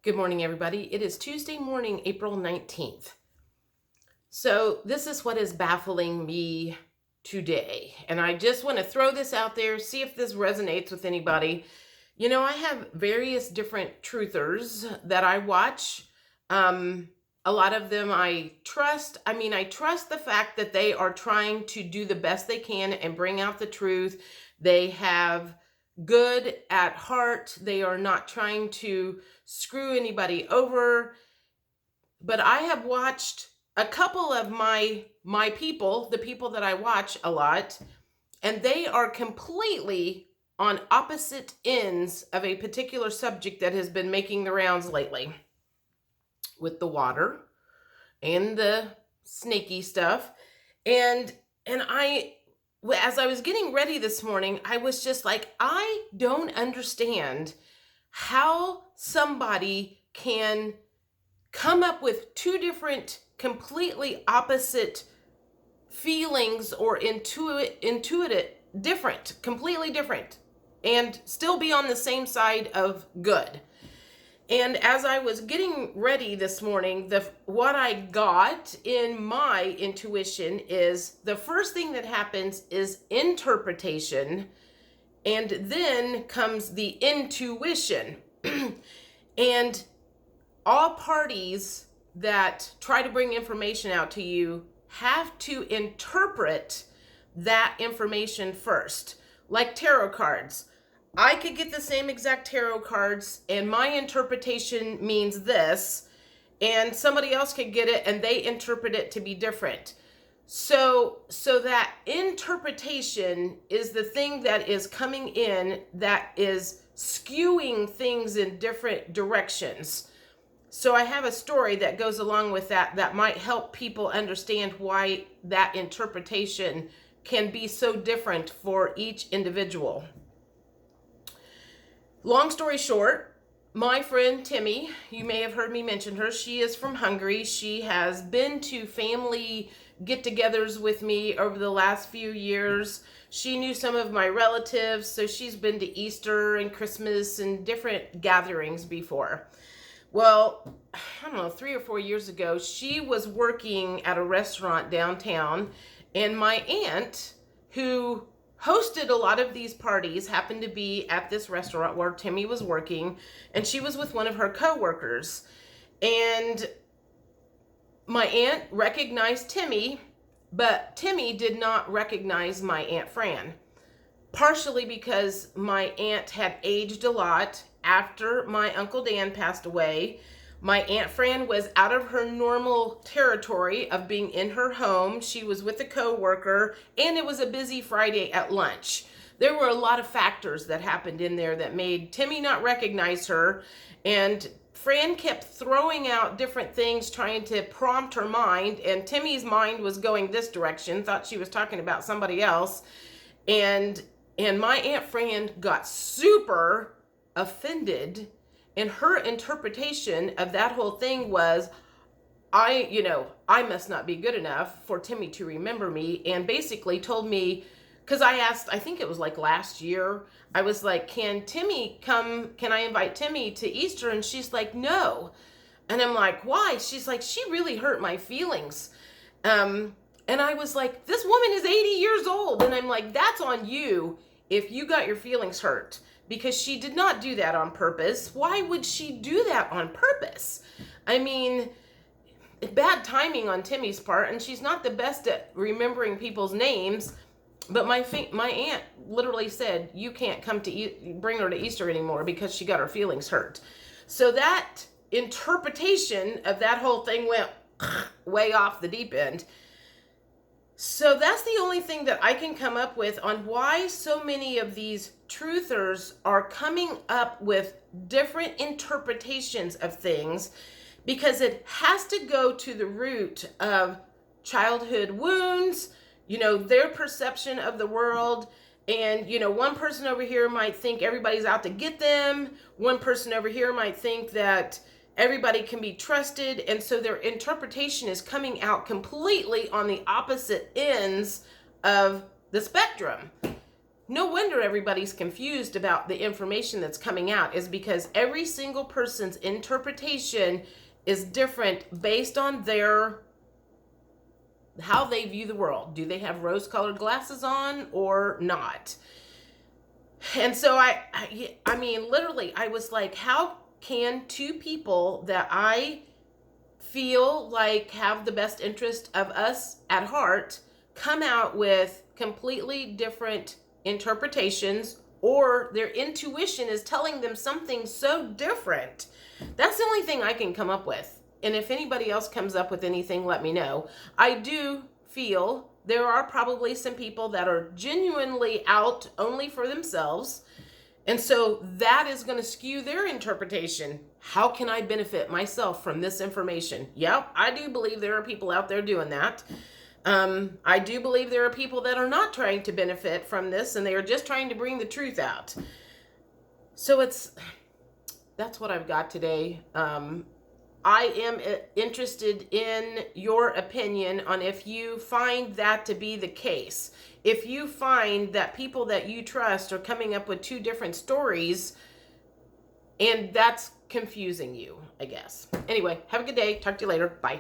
Good morning, everybody. It is Tuesday morning, April 19th. So this is what is baffling me today. And I just want to throw this out there, see if this resonates with anybody. You know, I have various different truthers that I watch. A lot of them I trust. I trust the fact that they are trying to do the best they can and bring out the truth. They have good at heart. They are not trying to screw anybody over. But I have watched a couple of my people, the people that I watch a lot, and they are completely on opposite ends of a particular subject that has been making the rounds lately with the water and the snaky stuff. And I, as I was getting ready this morning, I was just like, I don't understand how somebody can come up with two different completely opposite feelings or intuitive different, completely different, and still be on the same side of good. And as I was getting ready this morning, what I got in my intuition is the first thing that happens is interpretation, and then comes the intuition. And all parties that try to bring information out to you have to interpret that information first. Like tarot cards. I could get the same exact tarot cards and my interpretation means this, and somebody else could get it and they interpret it to be different. So that interpretation is the thing that is coming in that is skewing things in different directions. So I have a story that goes along with that might help people understand why that interpretation can be so different for each individual. Long story short, my friend Timmy, you may have heard me mention her. She is from Hungary. She has been to family get-togethers with me over the last few years. She knew some of my relatives, so she's been to Easter and Christmas and different gatherings before. Well, I don't know, 3 or 4 years ago, she was working at a restaurant downtown, and my aunt, who hosted a lot of these parties, happened to be at this restaurant where Timmy was working, and she was with one of her coworkers. And my aunt recognized Timmy, but Timmy did not recognize my Aunt Fran. Partially because my aunt had aged a lot after my Uncle Dan passed away. My Aunt Fran was out of her normal territory of being in her home. She was with a coworker, and it was a busy Friday at lunch. There were a lot of factors that happened in there that made Timmy not recognize her, and Fran kept throwing out different things trying to prompt her mind, and Timmy's mind was going this direction, thought she was talking about somebody else, and my Aunt Fran got super offended, and her interpretation of that whole thing was, I must not be good enough for Timmy to remember me, and basically told me, because I asked, I think it was like last year, I was like, can Timmy come, can I invite Timmy to Easter? And she's like, no. And I'm like, why? She's like, she really hurt my feelings. And I was like, this woman is 80 years old. And I'm like, that's on you if you got your feelings hurt. Because she did not do that on purpose. Why would she do that on purpose? I mean, bad timing on Timmy's part. And she's not the best at remembering people's names. But my aunt literally said, you can't come to bring her to Easter anymore because she got her feelings hurt. So that interpretation of that whole thing went way off the deep end. So that's the only thing that I can come up with on why so many of these truthers are coming up with different interpretations of things, because it has to go to the root of childhood wounds, their perception of the world. And, one person over here might think everybody's out to get them. One person over here might think that everybody can be trusted. And so their interpretation is coming out completely on the opposite ends of the spectrum. No wonder everybody's confused about the information that's coming out, is because every single person's interpretation is different based on how they view the world. Do they have rose-colored glasses on or not? And so I mean, literally, I was like, how can two people that I feel like have the best interest of us at heart come out with completely different interpretations, or their intuition is telling them something so different? That's the only thing I can come up with. And if anybody else comes up with anything, let me know. I do feel there are probably some people that are genuinely out only for themselves. And so that is going to skew their interpretation. How can I benefit myself from this information? Yep, I do believe there are people out there doing that. I do believe there are people that are not trying to benefit from this, and they are just trying to bring the truth out. So that's what I've got today. I am interested in your opinion on if you find that to be the case. If you find that people that you trust are coming up with two different stories, and that's confusing you, I guess. Anyway, have a good day. Talk to you later. Bye.